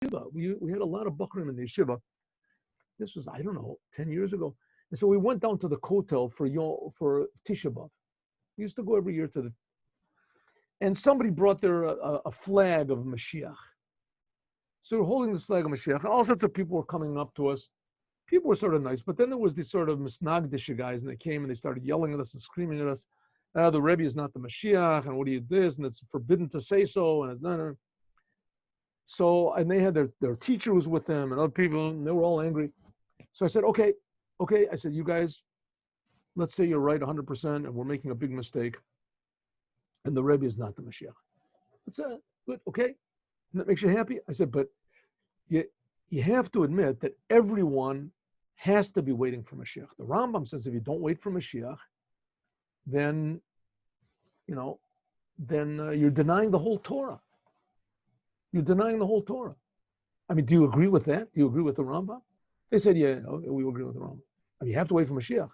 yeshiva. We had a lot of Bachrim in the yeshiva. This was, I don't know, 10 years ago. And so we went down to the Kotel for Tisha B'Av. We used to go every year to the, and somebody brought there a flag of Mashiach. So we're holding this flag of Mashiach, and all sorts of people were coming up to us. People were sort of nice, but then there was these sort of misnagdisha guys, and they came and they started yelling at us and screaming at us. The Rebbe is not the Mashiach, and what do you this, and it's forbidden to say so, and it's not. So, and they had their teacher was with them, and other people, and they were all angry. So I said, okay. I said, you guys, let's say you're right 100%, and we're making a big mistake, and the Rebbe is not the Mashiach. That's good, okay. And that makes you happy? I said, but you have to admit that everyone has to be waiting for Mashiach. The Rambam says if you don't wait for Mashiach, then, you're denying the whole Torah. You're denying the whole Torah. I mean, do you agree with that? Do you agree with the Rambam? They said, yeah, we agree with the Rambam. I mean, you have to wait for Mashiach.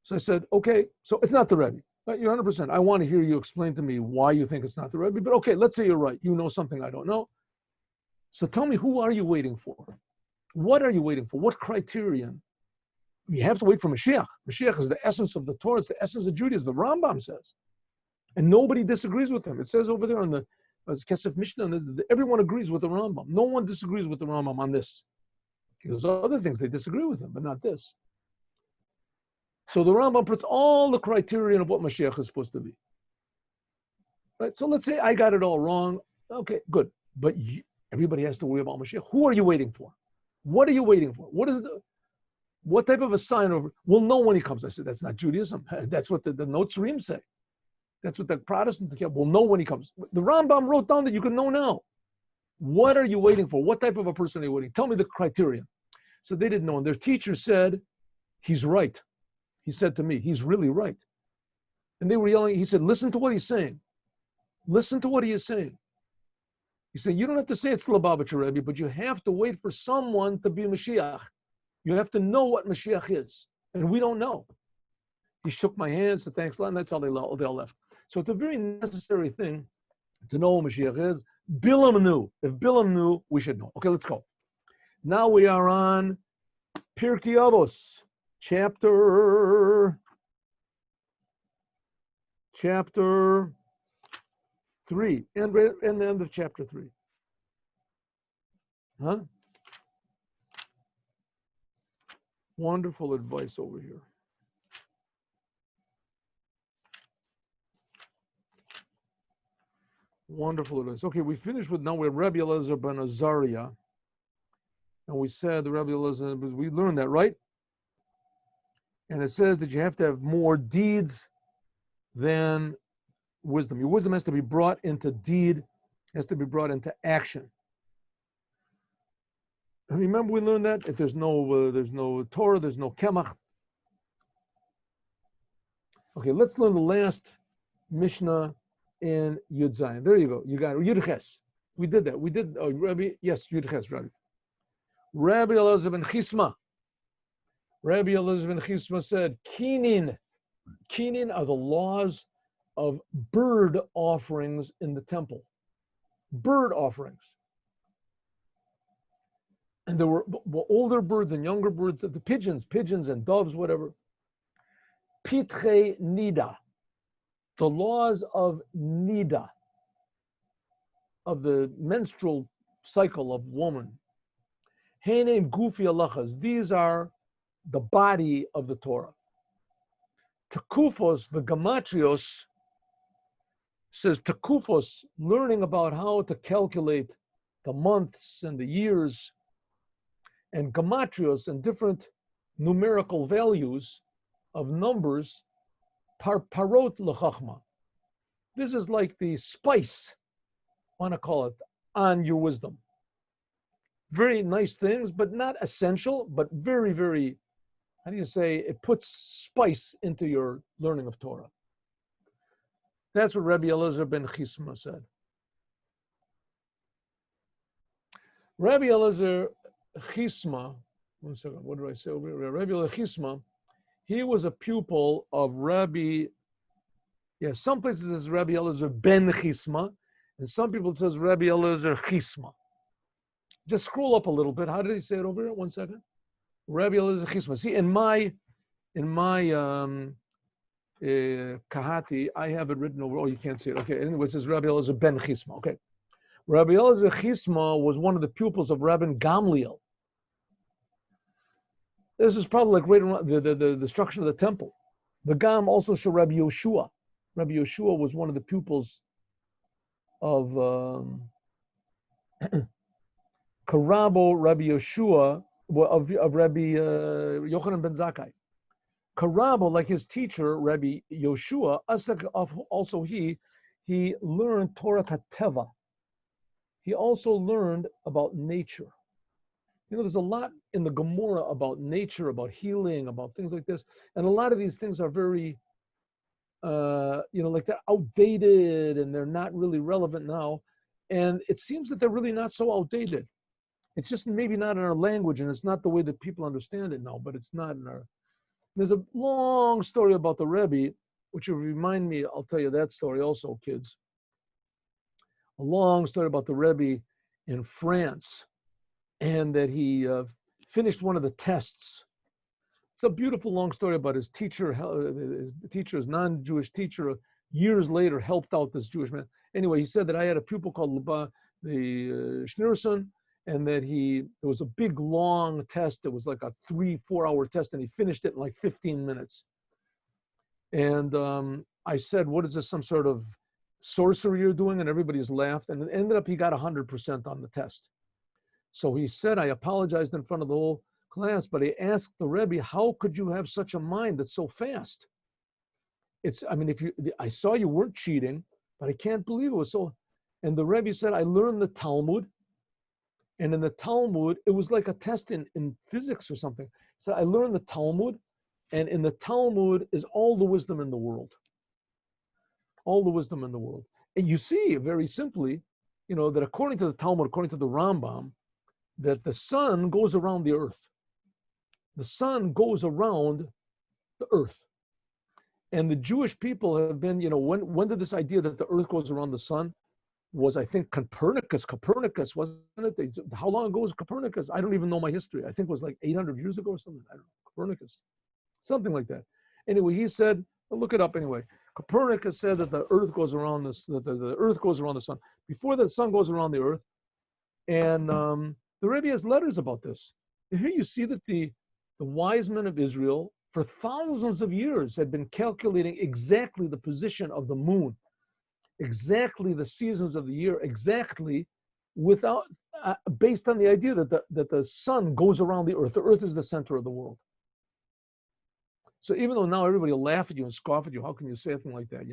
So I said, okay, so it's not the Rebbe. You're 100%. I want to hear you explain to me why you think it's not the Rebbe, but okay, let's say you're right. You know something I don't know. So tell me, who are you waiting for? What are you waiting for? What criterion? You have to wait for Mashiach. Mashiach is the essence of the Torah. It's the essence of Judaism. The Rambam says. And nobody disagrees with him. It says over there on the Kesef Mishnah, everyone agrees with the Rambam. No one disagrees with the Rambam on this. There's other things they disagree with him, but not this. So the Rambam puts all the criterion of what Mashiach is supposed to be. Right? So let's say I got it all wrong. Okay, good. But everybody has to worry about Mashiach. Who are you waiting for? What are you waiting for? What type of a sign over? We'll know when he comes. I said, that's not Judaism. That's what the Notzrim say. That's what the Protestants say. We'll know when he comes. The Rambam wrote down that you can know now. What are you waiting for? What type of a person are you waiting? Tell me the criterion. So they didn't know. And their teacher said, he's right. He said to me, he's really right. And they were yelling. He said, listen to what he's saying. Listen to what he is saying. He said, you don't have to say it's Lubavitcher Rebbe, but you have to wait for someone to be Mashiach. You have to know what Mashiach is. And we don't know. He shook my hand, said thanks a lot, and that's how they all left. So it's a very necessary thing to know who Mashiach is. Bilam knew. If Bilam knew, we should know. Okay, let's go. Now we are on Pirkei Avos, chapter 3, and the end of chapter 3. Huh? Wonderful advice over here. Wonderful advice. Okay, we finished with, now we're Rabbi Elazar ben Azariah. And we said the Rabbi Elazar, we learned that, right? And it says that you have to have more deeds than wisdom. Your wisdom has to be brought into deed, has to be brought into action. And remember we learned that if there's no Torah, there's no Kemach. Okay, let's learn the last Mishnah in Yud Zayin. There you go. You got it. Yud Ches. We did that. We did. Oh, Rabbi. Yes, Yud Ches, Rabbi. Rabbi Elazar ben Chisma. Rabbi Elazar ben Chisma said, Kinin. Kinin are the laws of bird offerings in the temple. Bird offerings. And there were older birds and younger birds, the pigeons and doves, whatever. Pitrei Nida. The laws of Nida, of the menstrual cycle of woman. Heinem Gufi Alachas. These are the body of the Torah. Tekufos v'gamatrios says tekufos, learning about how to calculate the months and the years, and gematrios and different numerical values of numbers. Parot lechachma. This is like the spice, I want to call it, on your wisdom. Very nice things, but not essential, but very, very, how do you say, it puts spice into your learning of Torah. That's what Rabbi Elazar ben Chisma said. Rabbi Elazar Chisma, one second, what did I say over here? Rabbi Elazar Chisma, he was a pupil of Rabbi, some places it says Rabbi Elazar ben Chisma, and some people it says Rabbi Elazar Chisma. just scroll up a little bit. How did he say it over here? 1 second. Rabbi Eliezer Chisma. See, in my Kahati, I have it written over. Oh, you can't see it. Okay. Anyway, it says Rabbi Eliezer ben Chisma. Okay. Rabbi Eliezer Chisma was one of the pupils of Rabbi Gamliel. This is probably like right around the destruction of the temple. The Gam also show Rabbi Yoshua. Rabbi Yoshua was one of the pupils of Karabo Rabbi Yoshua of Rabbi Yochanan ben Zakkai. Karabo, like his teacher, Rabbi Yoshua, also he learned Torah Teva. He also learned about nature. You know, there's a lot in the Gemara about nature, about healing, about things like this. And a lot of these things are very, like they're outdated and they're not really relevant now. And it seems that they're really not so outdated. It's just maybe not in our language, and it's not the way that people understand it now, but it's not in our... There's a long story about the Rebbe, which will remind me, I'll tell you that story also, kids. A long story about the Rebbe in France, and that he finished one of the tests. It's a beautiful long story about his teacher, his non-Jewish teacher, years later helped out this Jewish man. Anyway, he said that I had a pupil called Schneerson, and that there was a big, long test. It was like a 3-4 hour test, and he finished it in like 15 minutes. And I said, what is this, some sort of sorcery you're doing? And everybody's laughed. And it ended up he got 100% on the test. So he said, I apologized in front of the whole class, but he asked the Rebbe, how could you have such a mind that's so fast? I saw you weren't cheating, but I can't believe it was so. And the Rebbe said, I learned the Talmud. And in the Talmud, it was like a test in physics or something. So I learned the Talmud, and in the Talmud is all the wisdom in the world. All the wisdom in the world. And you see, very simply, that according to the Talmud, according to the Rambam, that the sun goes around the earth. The sun goes around the earth. And the Jewish people have been, when did this idea that the earth goes around the sun was, I think, Copernicus, wasn't it? How long ago was Copernicus? I don't even know my history. I think it was like 800 years ago or something. I don't know. Copernicus, something like that. Anyway, he said, look it up anyway. Copernicus said that the earth goes around the earth goes around the sun before the sun goes around the earth. And the Rebbe has letters about this. And here you see that the wise men of Israel for thousands of years had been calculating exactly the position of the moon, exactly the seasons of the year, exactly without based on the idea that the sun goes around the earth. The earth is the center of the world. So even though now everybody will laugh at you and scoff at you, how can you say something like that?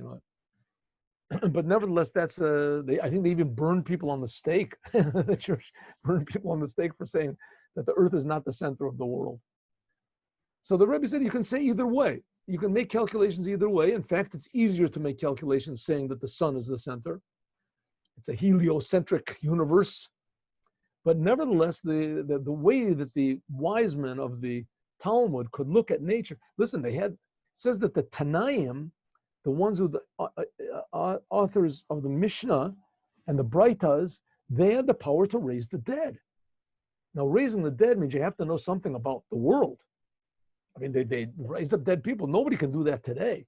But nevertheless, that's I think they even burned people on the stake. The church burned people on the stake for saying that the earth is not the center of the world. So the Rebbe said you can say either way. You can make calculations either way. In fact, it's easier to make calculations saying that the sun is the center. It's a heliocentric universe. But nevertheless, the way that the wise men of the Talmud could look at nature, listen, it says that the Tanaim, the ones who the authors of the Mishnah and the Braitas, they had the power to raise the dead. Now, raising the dead means you have to know something about the world. I mean, they raised up dead people. Nobody can do that today.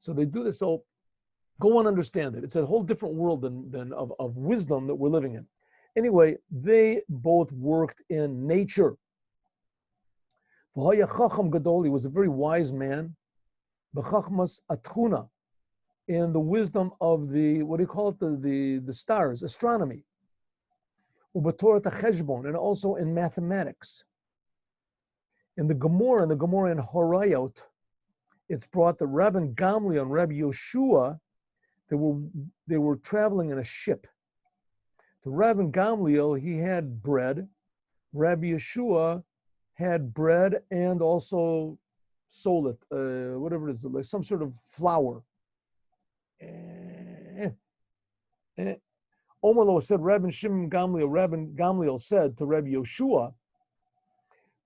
So they do this. So go and understand it. It's a whole different world than of wisdom that we're living in. Anyway, they both worked in nature. Chacham Gadol, he was a very wise man. B'chachmas atchuna, in the wisdom of the stars, astronomy. U'b'torah cheshbon, and also in mathematics. In the Gemara in Horayot, it's brought that Rabbi Gamliel and Rabbi Yoshua, they were traveling in a ship. The Rabbi Gamliel, he had bread. Rabbi Yoshua had bread and also solet, whatever it is, like some sort of flour. Omerlo said, Rabbi Gamliel said to Rabbi Yoshua,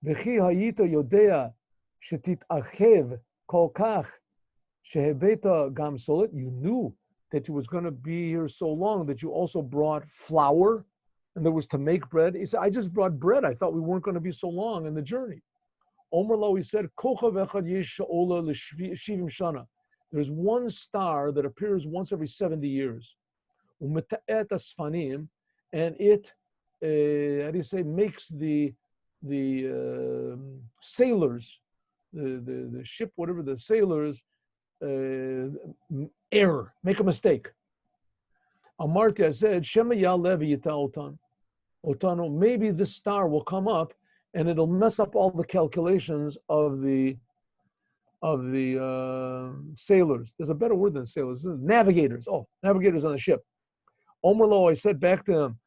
V'chi hayita yodea shetitachev kol kach sheheveta gam solet. You knew that you was going to be here so long that you also brought flour and there was to make bread. He said, I just brought bread. I thought we weren't going to be so long in the journey. Omer lo, he said, there's one star that appears once every 70 years. And it, how do you say, makes the sailors, the ship, whatever, the sailors, error, make a mistake. Amarti, I said, Shema Yalevi Yita Otano, maybe this star will come up and it'll mess up all the calculations of the sailors. There's a better word than sailors. Navigators. Oh, navigators on the ship. Omerlo, I said back to him,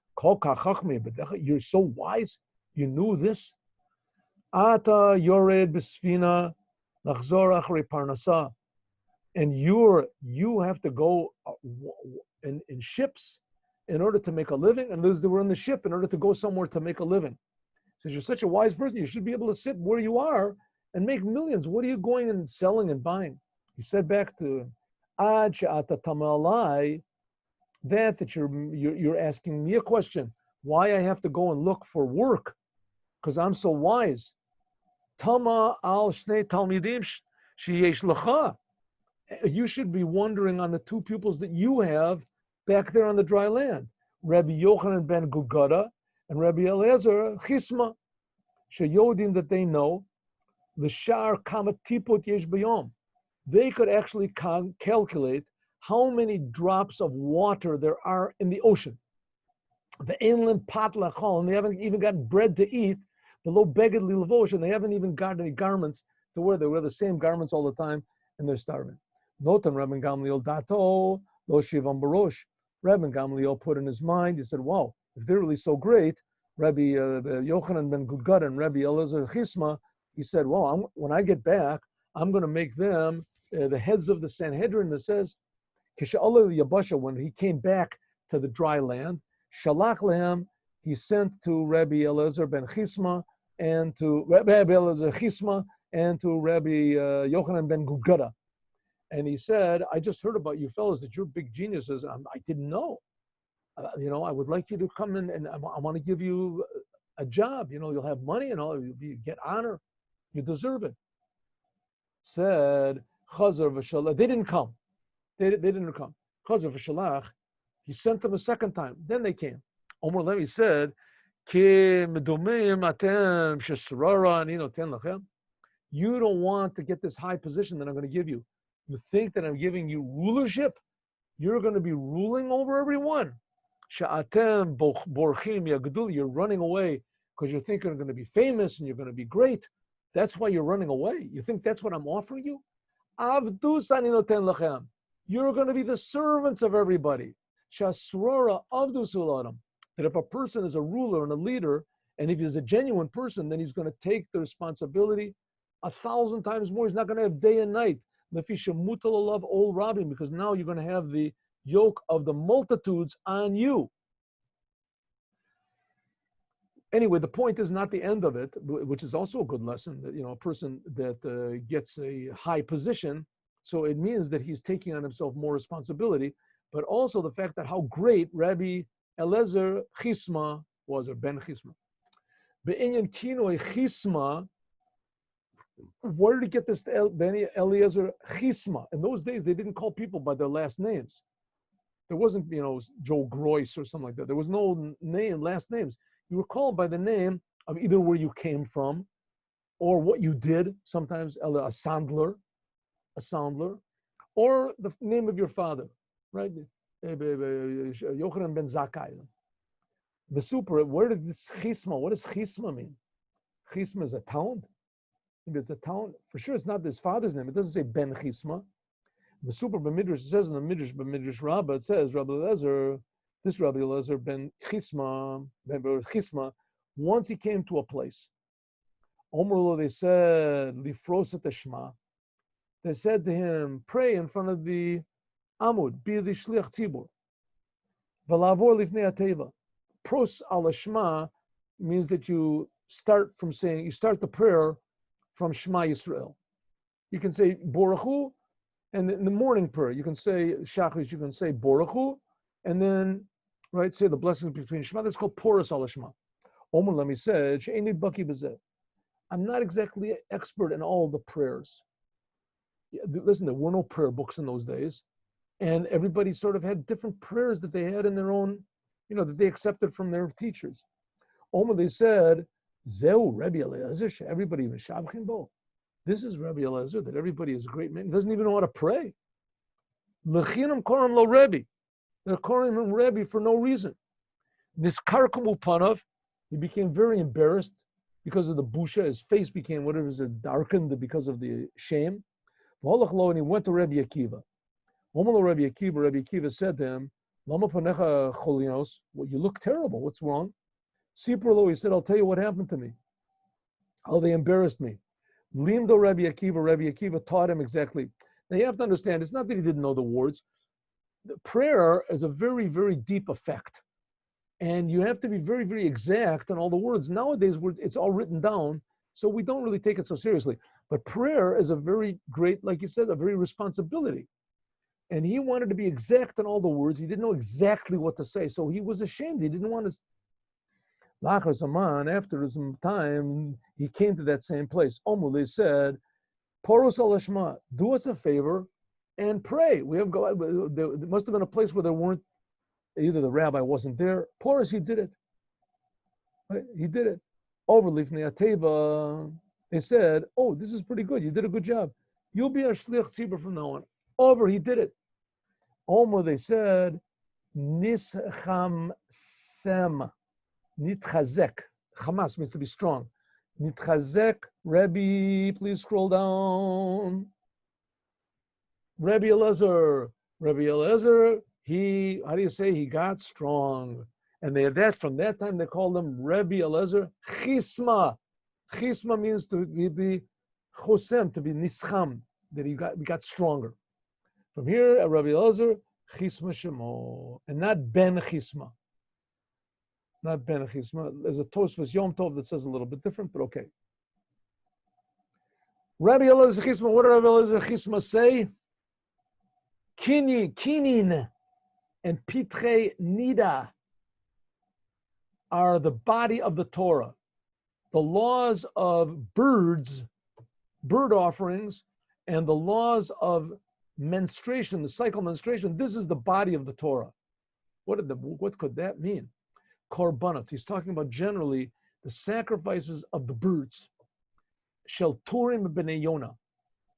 you're so wise. You knew this. Ata yored besfina nachzor achri parnasa. And you have to go in ships in order to make a living. And those that were in the ship in order to go somewhere to make a living. Says, you're such a wise person. You should be able to sit where you are and make millions. What are you going and selling and buying? He said back to him, Ad she'ata tamalai, that you're asking me a question, why I have to go and look for work, because I'm so wise. Tama al shnei talmidim sheyesh lecha. You should be wondering on the two pupils that you have back there on the dry land, Rabbi Yochanan ben Gugada and Rabbi Eliezer Chisma, sheyodim, that they know the shar kama tipot yesh bayom. They could actually calculate how many drops of water there are in the ocean. The inland pat lachol, and they haven't even got bread to eat. Below beged lilavosh, and they haven't even got any garments to wear. They wear the same garments all the time, and they're starving. Notam Rabbi Gamliel dato lo shivam barosh. Rabbi Gamliel put in his mind. He said, "Wow, if they're really so great, Rabbi Yochanan ben Gudgad and Rabbi Eliezer Chisma," he said, "Well, when I get back, I'm going to make them the heads of the Sanhedrin." That says, when he came back to the dry land, Shalach lehem, he sent to Rabbi Eliezer ben Chisma and to Rabbi Eliezer Chisma and to Rabbi Yochanan ben Gugada. And he said, I just heard about you fellas that you're big geniuses. I didn't know. I would like you to come in and I want to give you a job. You'll have money and all. You get honor. You deserve it. Said, Chazar v'shalach. They didn't come. They didn't come. Chazar v'shalach. He sent them a second time. Then they came. Omer Levi said, you don't want to get this high position that I'm going to give you. You think that I'm giving you rulership? You're going to be ruling over everyone. You're running away because you think you're going to be famous and you're going to be great. That's why you're running away. You think that's what I'm offering you? You're going to be the servants of everybody. That if a person is a ruler and a leader, and if he's a genuine person, then he's going to take the responsibility 1,000 times more. He's not going to have day and night. Because now you're going to have the yoke of the multitudes on you. Anyway, the point is not the end of it, which is also a good lesson. That a person that gets a high position, so it means that he's taking on himself more responsibility, but also the fact that how great Rabbi Eliezer Chisma was, or Ben Chisma. Be'inyan kinoi Chisma. Where did he get this Ben Eliezer Chisma? In those days, they didn't call people by their last names. There wasn't, Joe Groyce or something like that. There was no last names. You were called by the name of either where you came from or what you did, sometimes a sandler, or the name of your father, right? Yochanan ben Zakkai. The super, where did this Chisma, what does Chisma mean? Chisma is a town? Maybe it's a town. For sure, it's not his father's name. It doesn't say Ben Chisma. The super B'midrash, it says in the Midrash Rabbah, it says Rabbi Eliezer, this Rabbi Eliezer ben Chisma, once he came to a place. Omrlo, they said, Lifros et Shema. They said to him, pray in front of the Amud, be the Shliach Tzibur. V'lavor lifnei ateva. Pros al Shema means that you start the prayer from Shema Yisrael. You can say Baruch Hu, and in the morning prayer, you can say Shachris, you can say Baruch Hu, and then right? Say the blessings between Shema. That's called porous al Shema. Omer Lemi said, "She'eni baki b'zeh." I'm not exactly an expert in all the prayers. Listen, there were no prayer books in those days, and everybody sort of had different prayers that they had in their own, that they accepted from their teachers. Omer, they said, "Zeu Rabbi Eliezer, everybody mishabchim bo." This is Rabbi Eliezer, that everybody is a great man. He doesn't even know how to pray. Lechinam koram lo Rebbe. They're calling him Rebbe for no reason. Niskarkamu panav. He became very embarrassed because of the busha. His face became whatever is darkened because of the shame. And he went to Rabbi Akiva. Rabbi Akiva said to him, Lama panecha cholinos. Well, you look terrible. What's wrong? Siprolo, he said, I'll tell you what happened to me. How they embarrassed me. Limdo Rabbi Akiva taught him exactly. Now you have to understand, it's not that he didn't know the words. The prayer is a very, very deep effect. And you have to be very, very exact on all the words. Nowadays, it's all written down, so we don't really take it so seriously. But prayer is a very great, like you said, a very responsibility. And he wanted to be exact on all the words. He didn't know exactly what to say, so he was ashamed. He didn't want to. After some time, he came to that same place. They said, Poros al Shema, do us a favor and pray. There must have been a place where there weren't, either the rabbi wasn't there. Poros, he did it. Right? He did it. Over Lifnei Ateva, they said, oh, this is pretty good. You did a good job. You'll be a shliach tzibur from now on. Over, he did it. They said, Nisham Sem. Nitchazek. Hamas means to be strong. Nitchazek, Rebbe, please scroll down. Rabbi Eliezer, he got strong. And from that time they called him Rabbi Eliezer Chisma. Chisma means to be chosem, to be nischam, that he got stronger. From here, Rabbi Eliezer Chisma Shemo, and not Ben Chisma. Not Ben Chisma. There's a Tosfos Yom Tov that says a little bit different, but okay. Rabbi Eliezer Chisma, what did Rabbi Eliezer Chisma say? Kinin and Pitrei Nida are the body of the Torah. The laws of bird offerings, and the laws of menstruation, the cycle menstruation, this is the body of the Torah. What could that mean? Korbanot. He's talking about generally the sacrifices of the birds. Shel Turim b'nei Yona,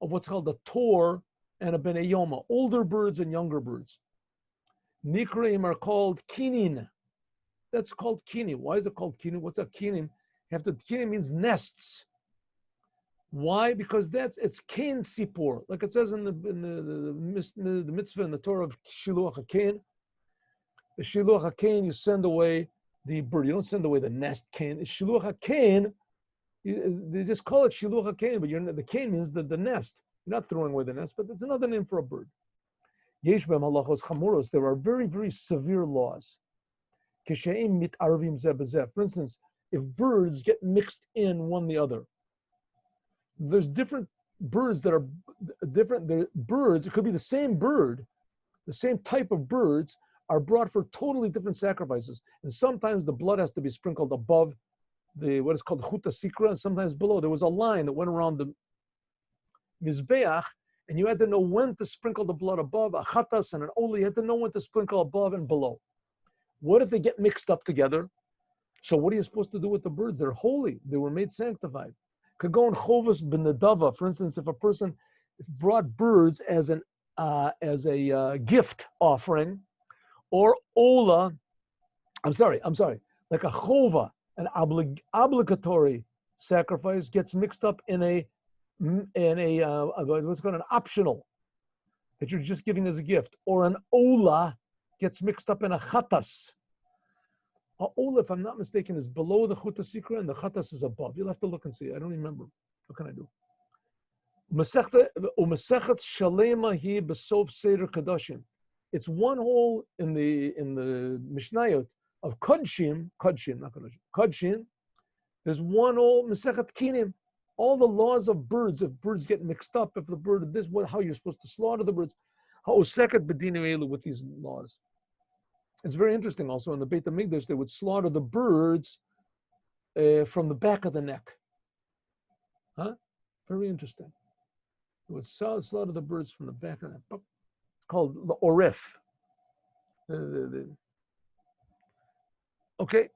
of what's called a Tor and a b'nei Yoma, older birds and younger birds. Nikreim are called kinin. That's called kinin. Why is it called kinin? What's a kinin? Kinin means nests. Why? Because it's kain sipor, like it says in the mitzvah in the Torah of Shiluach HaKain. The Shiluach HaKain, you send away the bird. You don't send away the nest kain. Shiluach HaKain, they just call it Shiluach HaKain, but the kain means the nest. You're not throwing away the nest, but it's another name for a bird. Yesh b'hem halachos chamuros. There are very, very severe laws. Kisheim mitarvim zeh b'zeh. For instance, if birds get mixed in one the other, there's different birds that are different. Birds, it could be the same bird, the same type of birds are brought for totally different sacrifices. And sometimes the blood has to be sprinkled above what is called chuta sikra, and sometimes below. There was a line that went around the mizbeach, and you had to know when to sprinkle the blood above, a chatas and an oli, you had to know when to sprinkle above and below. What if they get mixed up together? So what are you supposed to do with the birds? They're holy. They were made sanctified. Could go in chovas b'nedava. For instance, if a person brought birds as a gift offering, or ola, I'm sorry, like a chova, an obligatory sacrifice gets mixed up in a what's called an optional, that you're just giving as a gift, or an ola gets mixed up in a chatas. A ola, if I'm not mistaken, is below the chuta sikra and the chatas is above. You'll have to look and see. I don't remember. What can I do? Umesechet shalema hi besof seder kadashim. It's one whole in the Mishnayot of Kodshim, not Kodshim. There's one whole Mesechet Kinim. All the laws of birds, if birds get mixed up, if the bird how you're supposed to slaughter the birds. Ha'oseket b'dinim elu, with these laws. It's very interesting also in the Beit HaMikdash, they would slaughter the birds from the back of the neck. Huh? Very interesting. They would slaughter the birds from the back of the neck. It's called the orif. Okay.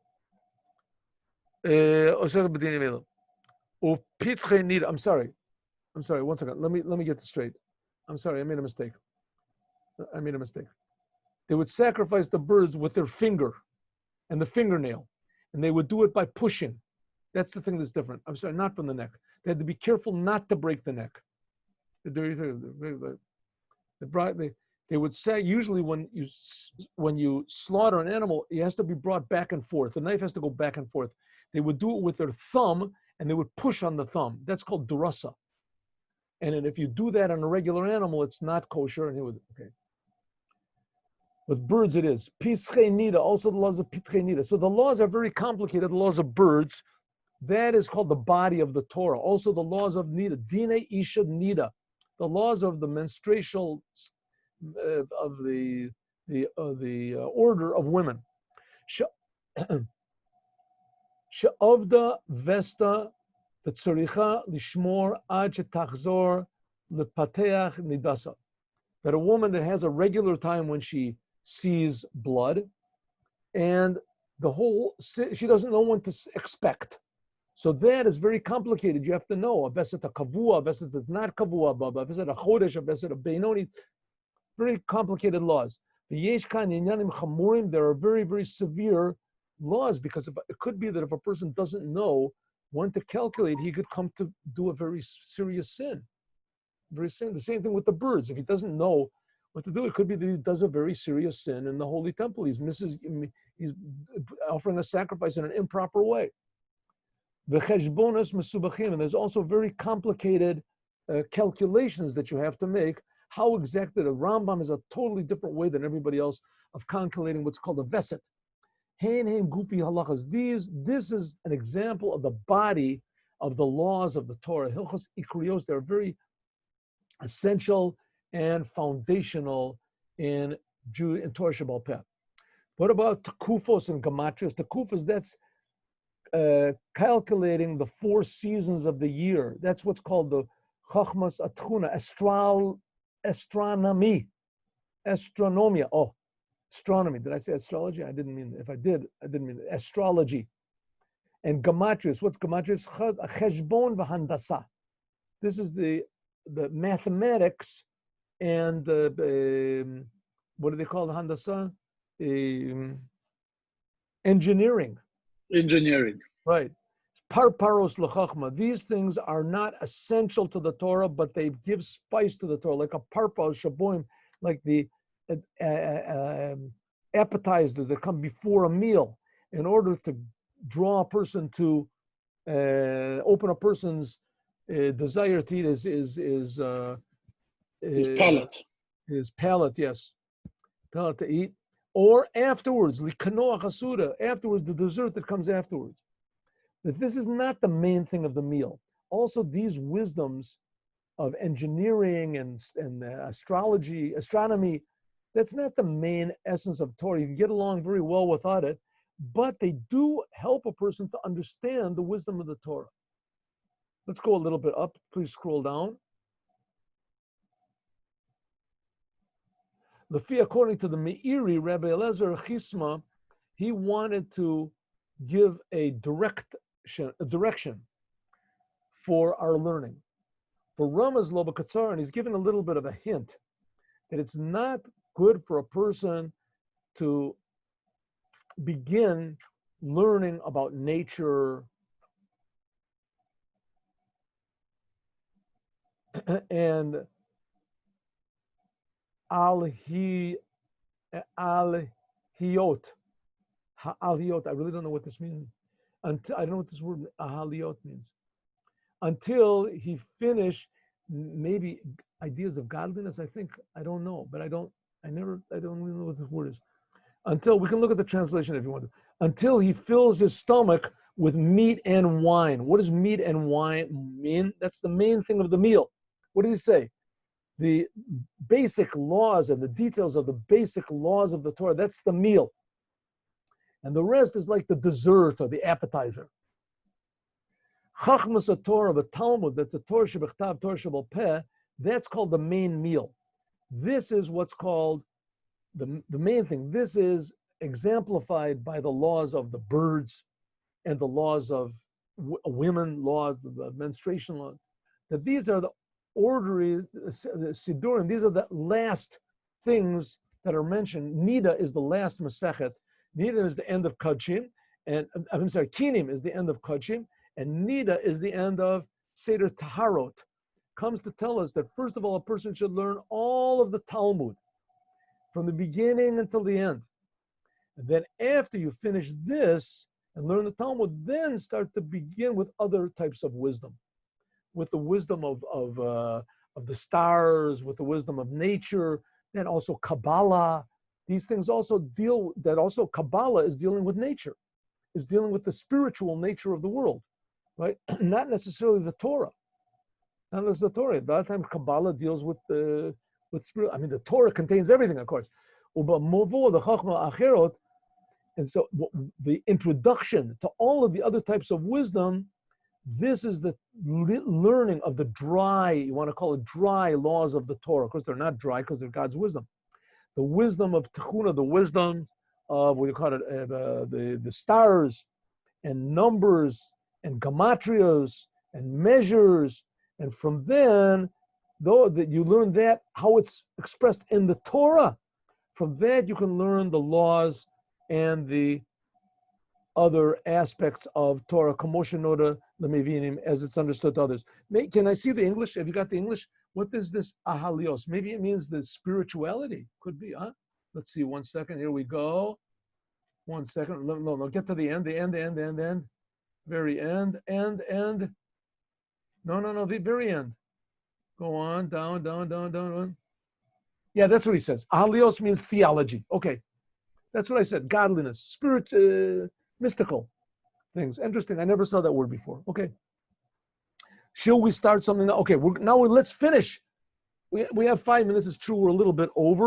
I'm sorry. 1 second. Let me get this straight. I'm sorry. I made a mistake. They would sacrifice the birds with their finger and the fingernail, and they would do it by pushing. That's the thing that's different. I'm sorry, not from the neck. They had to be careful not to break the neck. They would say usually when you slaughter an animal, it has to be brought back and forth. The knife has to go back and forth. They would do it with their thumb, and they would push on the thumb. That's called durasa. And then if you do that on a regular animal, it's not kosher. And he would, okay. With birds, it is. Pischei nida, also the laws of Pischei nida. So the laws are very complicated, the laws of birds. That is called the body of the Torah. Also the laws of nida, dine isha nida. The laws of the menstrual, of the order of women. She'ovda vesta v'tzoricha lishmor ad shetachzor lepateach nidasa. That a woman that has a regular time when she sees blood, and she doesn't know when to expect. So that is very complicated. You have to know a veset a kavua, a veset is not kavua, a veset a chodesh, a veset a beinoni. Very complicated laws. The yesh kan inyanim chamurim. There are very, very severe laws, because it could be that if a person doesn't know when to calculate, he could come to do a very serious sin. Very sin. The same thing with the birds. If he doesn't know what to do, it could be that he does a very serious sin in the Holy Temple. He's offering a sacrifice in an improper way. The cheshbonos mesubachim, and there's also very complicated calculations that you have to make. How exactly the Rambam is a totally different way than everybody else of calculating what's called a veset. Gufi halachas. This is an example of the body of the laws of the Torah. Hilchos Ikriyos, they're very essential and foundational in Torah Shebaal Peh. What about tekufos and gematrios? Tekufos, that's calculating the 4 seasons of the year. That's what's called the chachmas atchuna, astronomy. Oh, astronomy. Did I say astrology? I didn't mean it. If I did, I didn't mean it. Astrology. And gematrios. What's gematrios? Cheshbon v'handasa. This is the mathematics and what do they call the handasa? Engineering. Right. Parparos l'chachma. These things are not essential to the Torah, but they give spice to the Torah, like a parpa shaboim, like the appetizers that come before a meal, in order to draw a person to open a person's desire to eat his palate. His palate, yes, palate to eat, or afterwards, likanoach hasuda, afterwards, the dessert that comes afterwards. That this is not the main thing of the meal. Also, these wisdoms of engineering and astrology, astronomy, that's not the main essence of Torah. You can get along very well without it, but they do help a person to understand the wisdom of the Torah. Let's go a little bit up. Please scroll down. Lefi, according to the Meiri, Rabbi Eliezer Chisma, he wanted to give a direction for our learning. For Ramaz lo b'katzar, and he's given a little bit of a hint that it's not good for a person to begin learning about nature and al-hiyot. I really don't know what this means. I don't know what this word ahaliot means. Until he finished maybe ideas of godliness, I think. I don't know, but I don't really know what this word is. Until, we can look at the translation if you want to. Until he fills his stomach with meat and wine. What does meat and wine mean? That's the main thing of the meal. What did he say? the basic laws and the details of the basic laws of the Torah. That's the meal. And the rest is like the dessert or the appetizer. Chachmas Torah, the Talmud, that's a Torah Shebechtav, Torah Shebal Peh, that's called the main meal. This is what's called the main thing. This is exemplified by the laws of the birds and the laws of women, laws, the menstruation laws. That these are the orderly Sidurim, these are the last things that are mentioned. Nida is the last Masechet. Nida is the end of Kodshim, and I'm sorry, Kinim is the end of Kodshim, and Nida is the end of Seder Taharot. Comes to tell us that first of all, a person should learn all of the Talmud from the beginning until the end. And then after you finish this and learn the Talmud, then start to begin with other types of wisdom, with the wisdom of the stars, with the wisdom of nature, then also Kabbalah. These things also Kabbalah is dealing with nature, is dealing with the spiritual nature of the world, right? Not necessarily the Torah. Not necessarily the Torah. A lot of times Kabbalah deals with spirit. I mean, the Torah contains everything, of course. And so the introduction to all of the other types of wisdom, this is the learning of the dry, you want to call it dry laws of the Torah. Of course, they're not dry because they're God's wisdom. The wisdom of Techuna, the wisdom of, what do you call it, the stars and numbers and gematrias and measures. And from then, though that you learn that, how it's expressed in the Torah, from that you can learn the laws and the other aspects of Torah, as it's understood to others. Can I see the English? Have you got the English? What is this ahalios? Maybe it means the spirituality. Could be, huh? Let's see, 1 second. Here we go. 1 second. No, get to the end. The end. Very end. No, the very end. Go on, down. Yeah, that's what he says. Ahalios means theology. Okay. That's what I said. Godliness, spirit, mystical things. Interesting. I never saw that word before. Okay. Shall we start something? Okay. Let's finish. We have 5 minutes. It's true. We're a little bit over.